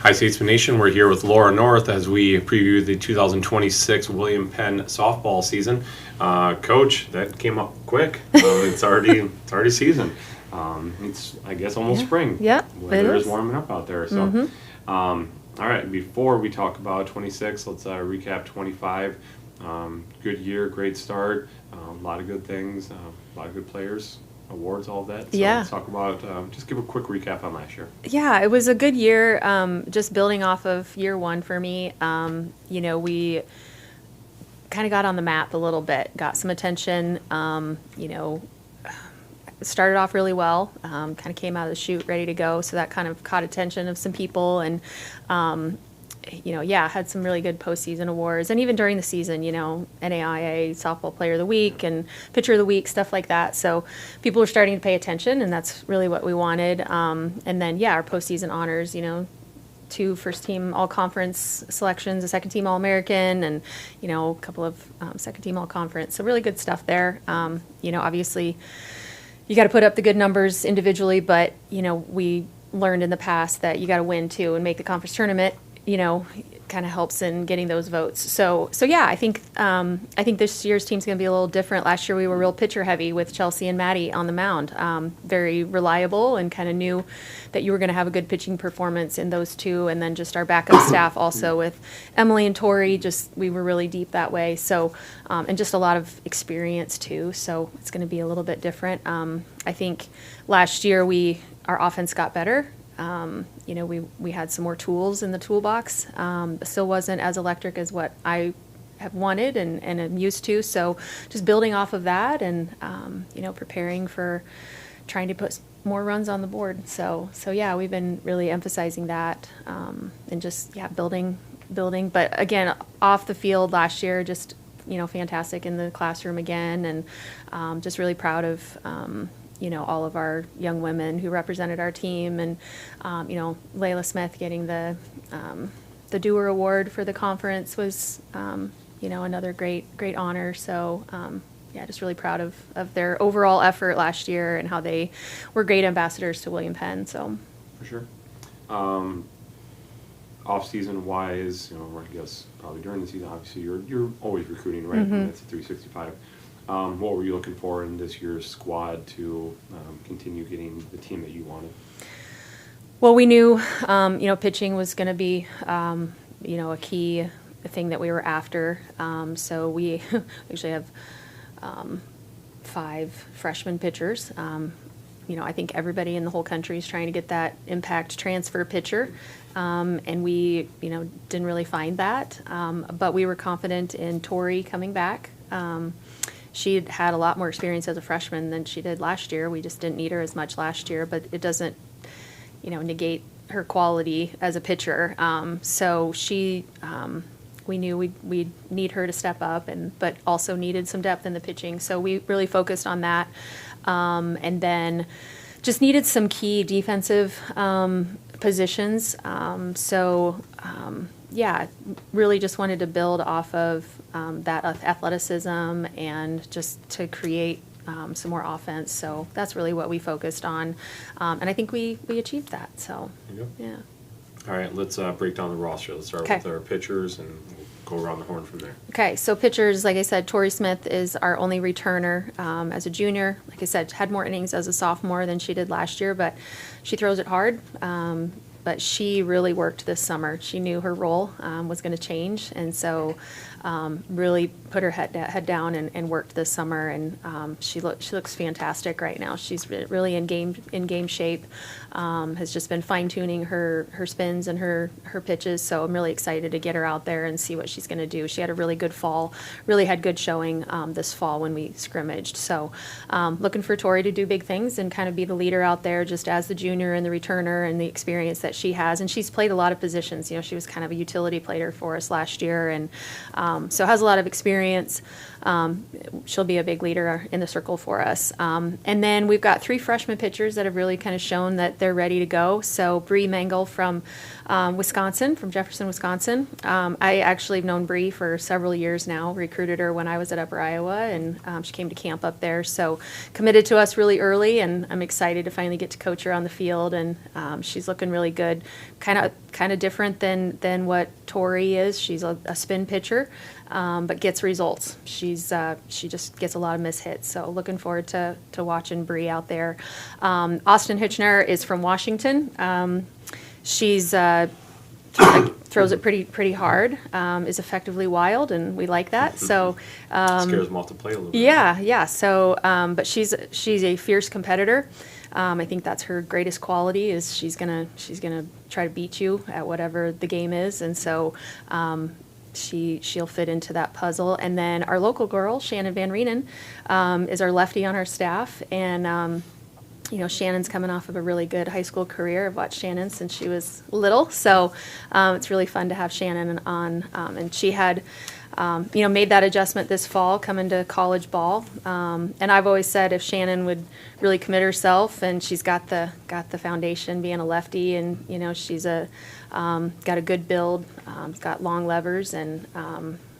Hi, Statesmen Nation. We're here with Laura North as we preview the 2026 William Penn softball season. Coach, that came up quick. It's already season. It's, I guess, almost spring. Yeah, weather is warming up out there. So, all right. Before we talk about 26, let's recap 25. Good year, great start. A lot of good things. A lot of good players. Awards, all of that. So let's talk about, just give a quick recap on last year. Yeah, it was a good year, just building off of year one for me. We kind of got on the map a little bit, got some attention, started off really well, kind of came out of the chute ready to go. So that kind of caught attention of some people and, had some really good postseason awards. And even during the season, NAIA Softball Player of the Week and Pitcher of the Week, stuff like that. So people were starting to pay attention, and that's really what we wanted. And then, our postseason honors, 2 first-team all-conference selections, a second-team All-American, and, a couple of second-team all-conference. So really good stuff there. Obviously, you got to put up the good numbers individually, but, we learned in the past that you got to win, too, and make the conference tournament. Kind of helps in getting those votes. So I think this year's team's going to be a little different. Last year we were real pitcher heavy with Chelsea and Maddie on the mound. Very reliable, and kind of knew that you were going to have a good pitching performance in those two. And then just our backup staff also with Emily and Tori. Just we were really deep that way. So and just a lot of experience too. So it's going to be a little bit different. I think last year our offense got better. We had some more tools in the toolbox. Still wasn't as electric as what I have wanted and am used to. So just building off of that and, preparing for trying to put more runs on the board. So we've been really emphasizing that and just, building. But again, off the field last year, just, fantastic in the classroom again. And just really proud of, all of our young women who represented our team, and Layla Smith getting the Doer Award for the conference was another great honor. So just really proud of their overall effort last year and how they were great ambassadors to William Penn. So for sure. Off season wise, I guess probably during the season, obviously you're always recruiting, right? Mm-hmm. And it's a 365. What were you looking for in this year's squad to continue getting the team that you wanted? Well, we knew, pitching was going to be, a key thing that we were after. So we actually have 5 freshman pitchers. I think everybody in the whole country is trying to get that impact transfer pitcher. And we, didn't really find that. But we were confident in Tori coming back. She had a lot more experience as a freshman than she did last year. We just didn't need her as much last year, but it doesn't, negate her quality as a pitcher. So she, we knew we'd need her to step up, but also needed some depth in the pitching. So we really focused on that, and then just needed some key defensive positions. Really just wanted to build off of that athleticism and just to create some more offense. So that's really what we focused on. And I think we achieved that. So, yeah. All right, let's break down the roster. Let's start with our pitchers and we'll go around the horn from there. Okay, so pitchers, like I said, Tori Smith is our only returner as a junior. Like I said, had more innings as a sophomore than she did last year, but she throws it hard. But she really worked this summer. She knew her role was going to change, and so really put her head down and worked this summer. And she looks fantastic right now. She's really in game shape. Has just been fine tuning her spins and her pitches. So I'm really excited to get her out there and see what she's going to do. She had a really good fall. Really had good showing this fall when we scrimmaged. So looking for Tori to do big things and kind of be the leader out there, just as the junior and the returner and the experience that she has. And she's played a lot of positions. She was kind of a utility player for us last year, and so has a lot of experience. She'll be a big leader in the circle for us. And then we've got 3 freshman pitchers that have really kind of shown that they're ready to go. So Bree Mangle from Wisconsin, from Jefferson, Wisconsin. I actually have known Bree for several years now, recruited her when I was at Upper Iowa, and she came to camp up there. So committed to us really early, and I'm excited to finally get to coach her on the field, and she's looking really good. Kind of different than what Tori is. She's a spin pitcher, but gets results. She just gets a lot of miss hits. So looking forward to watching Bree out there. Austin Hitchner is from Washington. She's throws it pretty hard. Is effectively wild, and we like that. So Scares them off to play a little bit. yeah. So, but she's a fierce competitor. I think that's her greatest quality is she's gonna try to beat you at whatever the game is, and so she'll fit into that puzzle. And then our local girl, Shannon Van Reenen, is our lefty on our staff, and Shannon's coming off of a really good high school career. I've watched Shannon since she was little, so it's really fun to have Shannon on. And she had, made that adjustment this fall, coming to college ball. And I've always said if Shannon would really commit herself, and she's got the foundation being a lefty, and she's got a good build, got long levers, and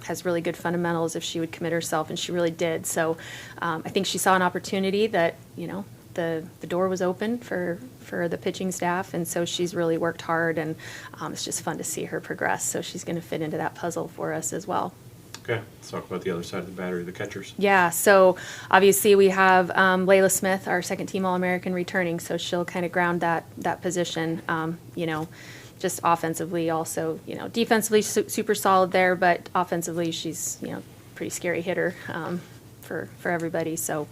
has really good fundamentals if she would commit herself, and she really did. So I think she saw an opportunity that the door was open for the pitching staff, and so she's really worked hard, and it's just fun to see her progress. So she's going to fit into that puzzle for us as well. Okay, let's talk about the other side of the battery, the catchers. Yeah, so obviously we have Layla Smith, our second-team All-American, returning, so she'll kind of ground that position. Just offensively also, defensively super solid there, but offensively she's, pretty scary hitter for everybody. So.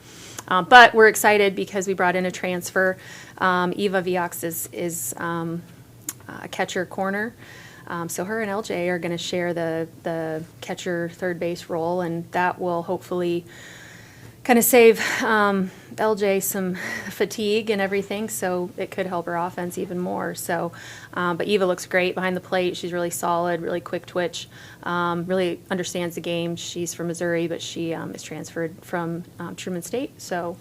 But we're excited because we brought in a transfer. Eva Viox is a catcher corner. So her and LJ are going to share the catcher third base role, and that will hopefully kind of save LJ some fatigue and everything, so it could help her offense even more. So, but Eva looks great behind the plate. She's really solid, really quick twitch, really understands the game. She's from Missouri, but she is transferred from Truman State. So,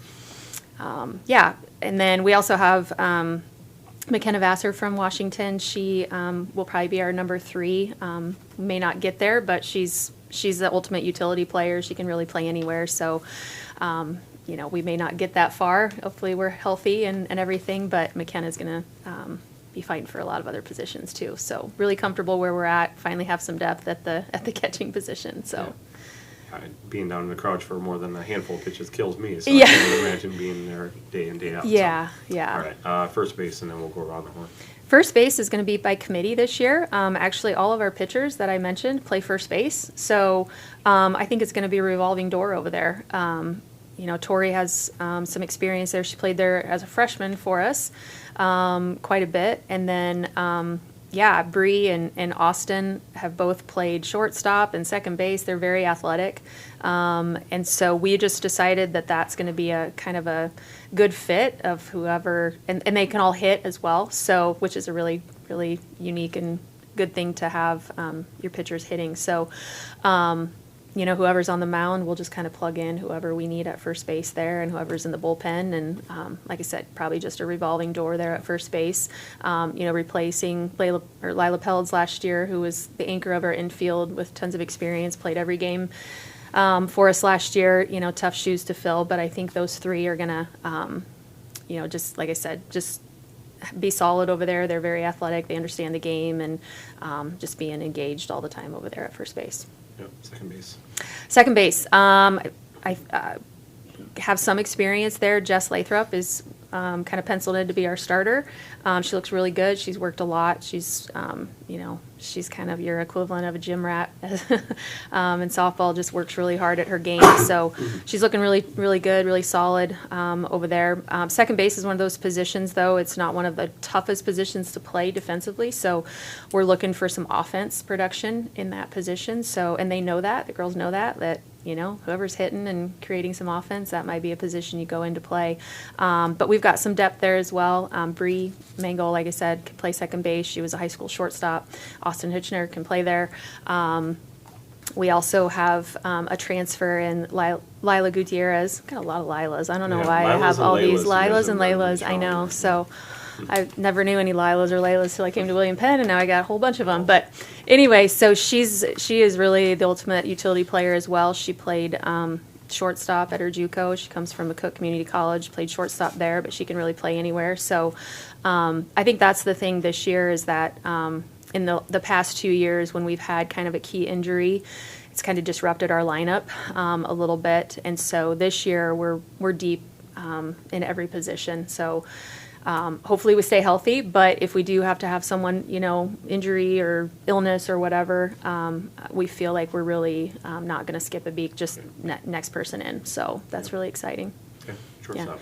yeah. And then we also have McKenna Vassar from Washington. She will probably be our number 3. May not get there, but she's the ultimate utility player. She can really play anywhere. So, we may not get that far. Hopefully we're healthy and everything, but McKenna's going to be fighting for a lot of other positions too. So really comfortable where we're at. Finally have some depth at the catching position. So. Yeah. Being down in the crouch for more than a handful of pitches kills me. So yeah. I can't imagine being there day in, day out. Yeah, so. yeah. All right, first base, and then we'll go around the horn. First base is going to be by committee this year. Actually, all of our pitchers that I mentioned play first base. So I think it's going to be a revolving door over there. Tori has some experience there. She played there as a freshman for us quite a bit. And then, Bree and Austin have both played shortstop and second base. They're very athletic. And so we just decided that that's going to be a kind of a good fit of whoever, and they can all hit as well. So, which is a really, really unique and good thing to have your pitchers hitting. So, whoever's on the mound, we'll just kind of plug in whoever we need at first base there, and whoever's in the bullpen. And like I said, probably just a revolving door there at first base. Replacing Lila Pelds last year, who was the anchor of our infield with tons of experience, played every game for us last year. Tough shoes to fill, but I think those 3 are gonna, just like I said, just be solid over there. They're very athletic. They understand the game, and just being engaged all the time over there at first base. Yep, second base. Second base. I have some experience there. Jess Lathrop is kind of penciled in to be our starter. She looks really good. She's worked a lot. She's, she's kind of your equivalent of a gym rat in softball, just works really hard at her game. So she's looking really, really good, really solid over there. Second base is one of those positions, though. It's not one of the toughest positions to play defensively. So we're looking for some offense production in that position. So, and they know that. The girls know that whoever's hitting and creating some offense, that might be a position you go into play. But we've got some depth there as well. Bree Mangle, like I said, can play second base. She was a high school shortstop. Austin Hitchner can play there. We also have a transfer in Lila Gutierrez. Got a lot of Lilas. I don't know why I have all these Lilas and Laylas. I know. So I never knew any Lilas or Laylas till I came to William Penn, and now I got a whole bunch of them. But anyway, so she is really the ultimate utility player as well. She played shortstop at her JUCO. She comes from McCook Community College, played shortstop there, but she can really play anywhere. So I think that's the thing this year is that in the past 2 years when we've had kind of a key injury, it's kind of disrupted our lineup a little bit. And so this year we're deep in every position. So hopefully we stay healthy, but if we do have to have someone, injury or illness or whatever, we feel like we're really not going to skip a beat, just next person in. So that's really exciting. Okay, shortstop.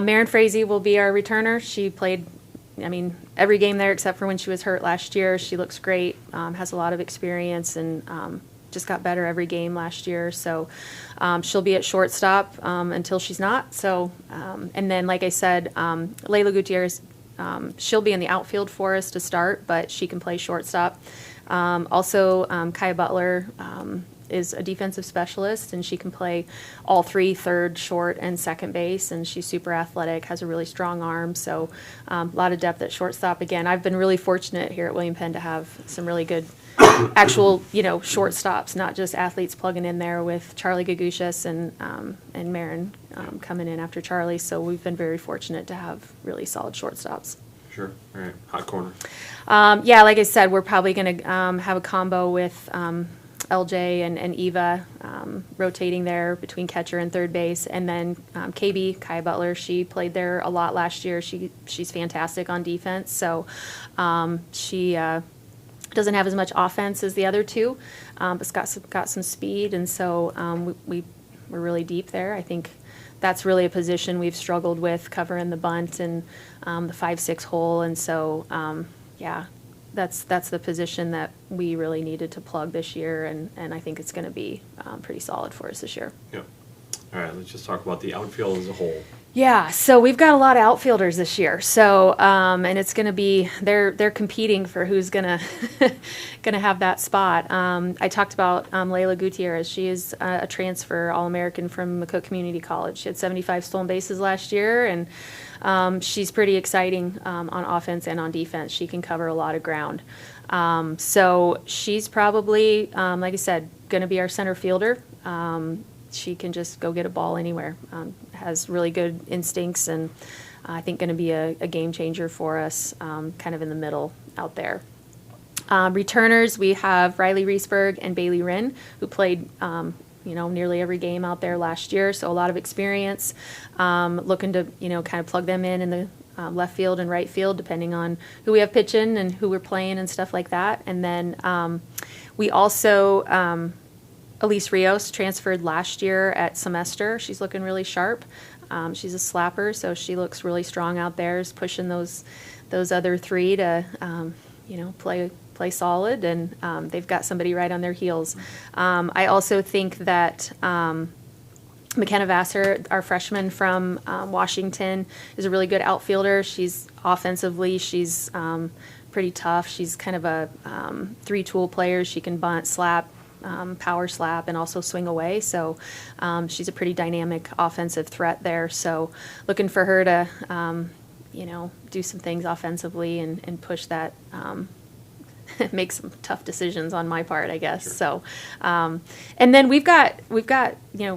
Marin Frazee will be our returner. She played, every game there except for when she was hurt last year. She looks great, has a lot of experience, and just got better every game last year. So she'll be at shortstop until she's not. So, and then, like I said, Layla Gutierrez, she'll be in the outfield for us to start, but she can play shortstop. Also, Kaya Butler is a defensive specialist, and she can play all three, third, short, and second base, and she's super athletic, has a really strong arm. So a lot of depth at shortstop. Again, I've been really fortunate here at William Penn to have some really good actual, shortstops, not just athletes plugging in there with Charlie Gagushas and Marin coming in after Charlie. So we've been very fortunate to have really solid shortstops. Sure. All right. Hot corner. Yeah, like I said, we're probably going to have a combo with LJ and Eva rotating there between catcher and third base. And then KB, Kaya Butler, she played there a lot last year. She's fantastic on defense. So she doesn't have as much offense as the other two, but's got some speed, and so we're really deep there. I think that's really a position we've struggled with, covering the bunt and the 5-6 hole, and so that's the position that we really needed to plug this year, and I think it's going to be pretty solid for us this year. Yeah. All right, let's just talk about the outfield as a whole. Yeah, so we've got a lot of outfielders this year. So, and it's going to be they're competing for who's gonna have that spot. I talked about Layla Gutierrez. She is a transfer All-American from McCook Community College. She had 75 stolen bases last year, and she's pretty exciting on offense and on defense. She can cover a lot of ground. So she's probably, like I said, going to be our center fielder. She can just go get a ball anywhere, has really good instincts, and I think going to be a game changer for us, kind of in the middle out there. Returners, we have Riley Reesberg and Bailey Wren, who played nearly every game out there last year, so a lot of experience. Looking to kind of plug them in the left field and right field, depending on who we have pitching and who we're playing and stuff like that. And then we also Elise Rios transferred last year at semester. She's looking really sharp. She's a slapper, so she looks really strong out there. Is pushing those other three to play solid, and they've got somebody right on their heels. I also think that McKenna Vassar, our freshman from Washington, is a really good outfielder. She's offensively, she's pretty tough. She's kind of a three-tool player. She can bunt, slap, power slap, and also swing away. So she's a pretty dynamic offensive threat there. So looking for her to, do some things offensively and push that, make some tough decisions on my part, I guess. Sure. So, and then we've got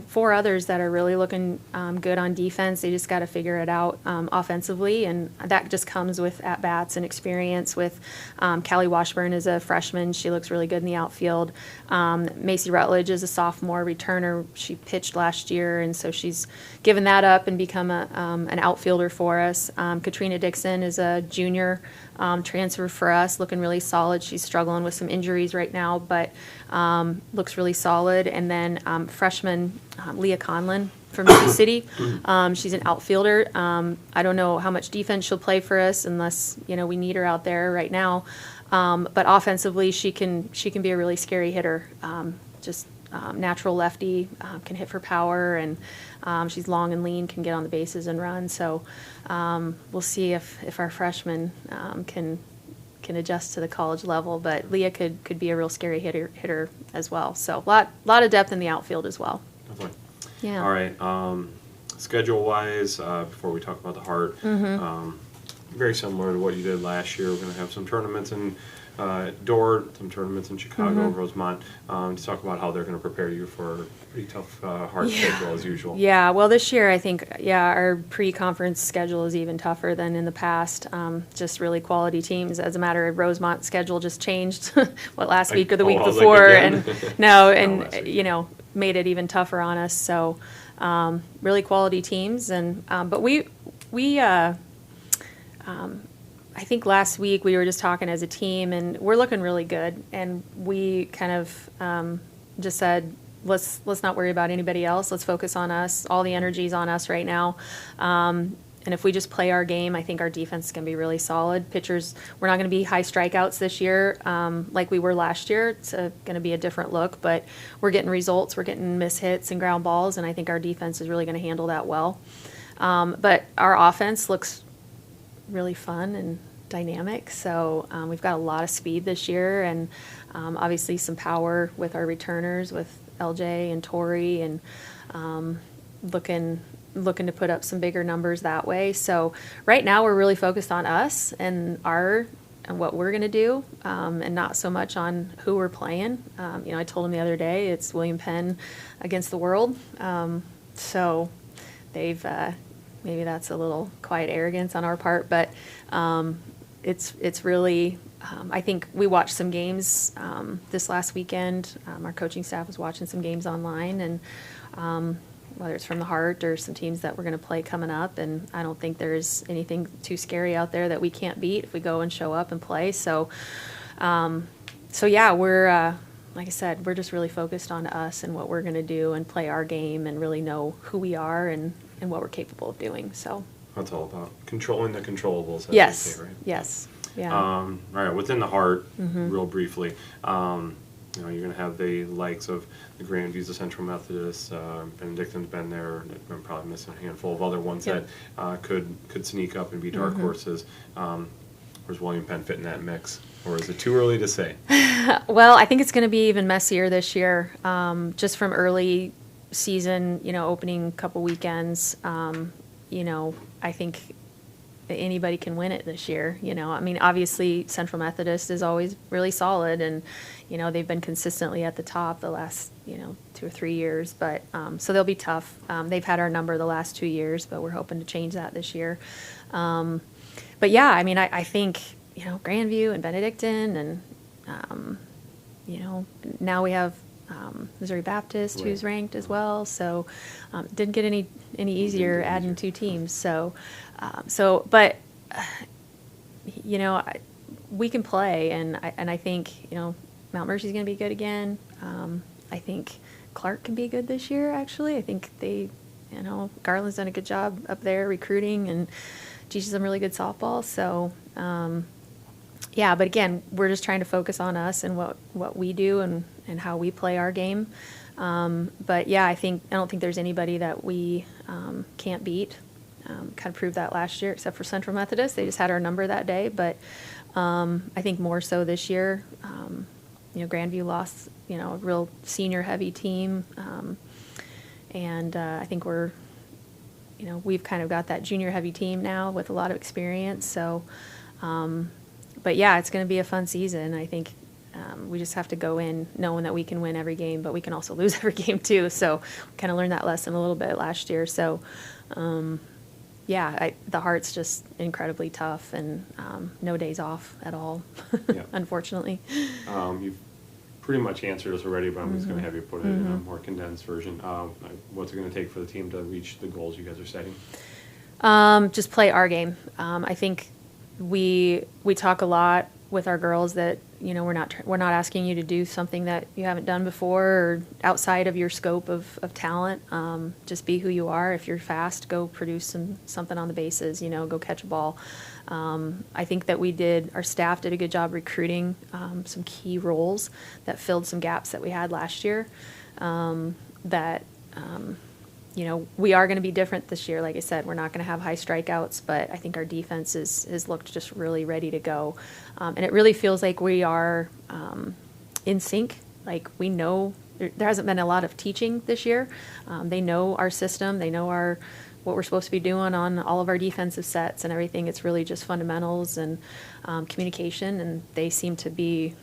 4 others that are really looking good on defense. They just got to figure it out offensively, and that just comes with at bats and experience. With Callie Washburn is a freshman; she looks really good in the outfield. Macy Rutledge is a sophomore returner. She pitched last year, and so she's given that up and become an outfielder for us. Katrina Dixon is a junior transfer for us, looking really solid. She's struggling with some injuries right now, but looks really solid. And then freshman Leah Conlon from Sioux City. She's an outfielder. I don't know how much defense she'll play for us unless we need her out there right now. But offensively, she can be a really scary hitter. Natural lefty, can hit for power, and she's long and lean, can get on the bases and run. So we'll see if our freshmen can adjust to the college level. But Leah could be a real scary hitter as well. So a lot of depth in the outfield as well. Definitely. Yeah. All right. Schedule-wise, before we talk about the Heart, very similar to what you did last year. We're going to have some tournaments in Dort, some tournaments in Chicago, Rosemont, to talk about how they're going to prepare you for a pretty tough, hard schedule as usual. Yeah, well, this year I think, our pre-conference schedule is even tougher than in the past. Just really quality teams. As a matter of Rosemont's schedule just changed, last week or the week before, and made it even tougher on us. So, really quality teams, and but we I think last week we were just talking as a team, and we're looking really good. And we kind of just said, let's not worry about anybody else. Let's focus on us. All the energy's on us right now. And if we just play our game, I think our defense is going to be really solid. Pitchers, we're not going to be high strikeouts this year like we were last year. It's going to be a different look, but we're getting results. We're getting miss hits and ground balls, and I think our defense is really going to handle that well. But our offense looks really fun and dynamic. So we've got a lot of speed this year, and obviously some power with our returners, with LJ and Tori, and looking to put up some bigger numbers that way. So right now we're really focused on us and what we're going to do, and not so much on who we're playing. I told him the other day it's William Penn against the world. So they've maybe that's a little quiet arrogance on our part, but it's really, I think we watched some games this last weekend. Our coaching staff was watching some games online, and whether it's from the Heart or some teams that we're going to play coming up, and I don't think there's anything too scary out there that we can't beat if we go and show up and play. So yeah, we're like I said, we're just really focused on us and what we're going to do and play our game and really know who we are and what we're capable of doing. So that's all about controlling the controllables. As yes. they say, right? Yes. Yeah. All right. Within the Heart, real briefly, you're going to have the likes of the Grandviews, the Central Methodists, Benedictine's been there, and I'm probably missing a handful of other ones that could sneak up and be dark horses. Where's William Penn fit in that mix? Or is it too early to say? Well, I think it's going to be even messier this year, just from early season, opening couple weekends. I think anybody can win it this year. Obviously Central Methodist is always really solid, and they've been consistently at the top the last 2 or 3 years, but so they'll be tough. They've had our number the last 2 years, but we're hoping to change that this year. But yeah, I think Grandview and Benedictine, and now we have Missouri Baptist, who's ranked as well. So didn't get any easier adding 2 teams. But we can play, and I think Mount Mercy's going to be good again. I think Clark can be good this year. Actually, I think Garland's done a good job up there recruiting and teaches them really good softball. So. Yeah, but again, we're just trying to focus on us and what we do and how we play our game. But yeah, I don't think there's anybody that we can't beat. Kind of proved that last year, except for Central Methodist. They just had our number that day. But I think more so this year. Grandview lost, a real senior-heavy team. And I think we've kind of got that junior-heavy team now with a lot of experience. So... but yeah, it's going to be a fun season. I think we just have to go in knowing that we can win every game, but we can also lose every game too. So we kind of learned that lesson a little bit last year. So the Heart's just incredibly tough, and no days off at all, unfortunately. You've pretty much answered us already, but I'm just going to have you put it in a more condensed version. What's it going to take for the team to reach the goals you guys are setting? Just play our game. I think we talk a lot with our girls that we're not asking you to do something that you haven't done before or outside of your scope of talent. Just be who you are. If you're fast, go produce something on the bases. Go catch a ball. I think that our staff did a good job recruiting some key roles that filled some gaps that we had last year. We are going to be different this year. Like I said, we're not going to have high strikeouts, but I think our defense has looked just really ready to go. And it really feels like we are in sync. Like we know there hasn't been a lot of teaching this year. They know our system. They know our what we're supposed to be doing on all of our defensive sets and everything. It's really just fundamentals and communication, and they seem to be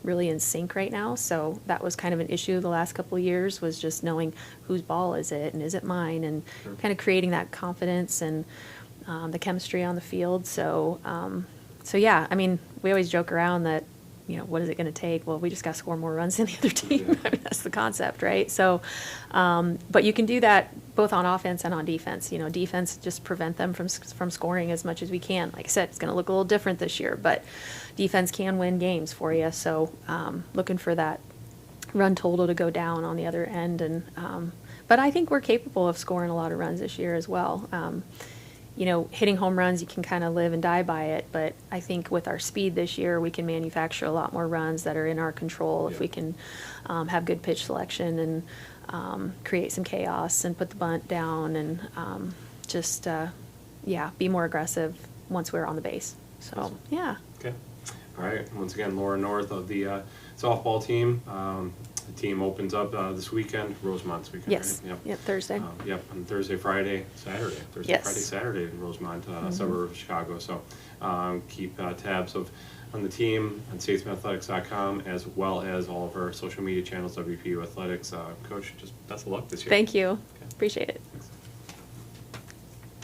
really in sync right now. So that was kind of an issue the last couple of years, was just knowing whose ball is it and is it mine, and kind of creating that confidence and the chemistry on the field. So, yeah, I mean, we always joke around that, what is it going to take? Well, we just got to score more runs than the other team. Yeah. I mean, that's the concept, right? So, but you can do that both on offense and on defense. Defense, just prevent them from scoring as much as we can. Like I said, it's going to look a little different this year, but defense can win games for you. So, looking for that run total to go down on the other end. And but I think we're capable of scoring a lot of runs this year as well. Hitting home runs, you can kind of live and die by it, but I think with our speed this year, we can manufacture a lot more runs that are in our control if we can have good pitch selection and create some chaos and put the bunt down and be more aggressive once we're on the base. So, Awesome. Yeah. Okay. All right. Once again, Laura North of the softball team. The team opens up this weekend, Rosemont this weekend. Yes. Right? Yep, Thursday. On Thursday, Friday, Saturday. Thursday, Yes. Friday, Saturday in Rosemont, suburb of Chicago. So keep tabs on the team on statesmanathletics.com, as well as all of our social media channels, WPU Athletics. Coach, just best of luck this year. Thank you. Okay. Appreciate it.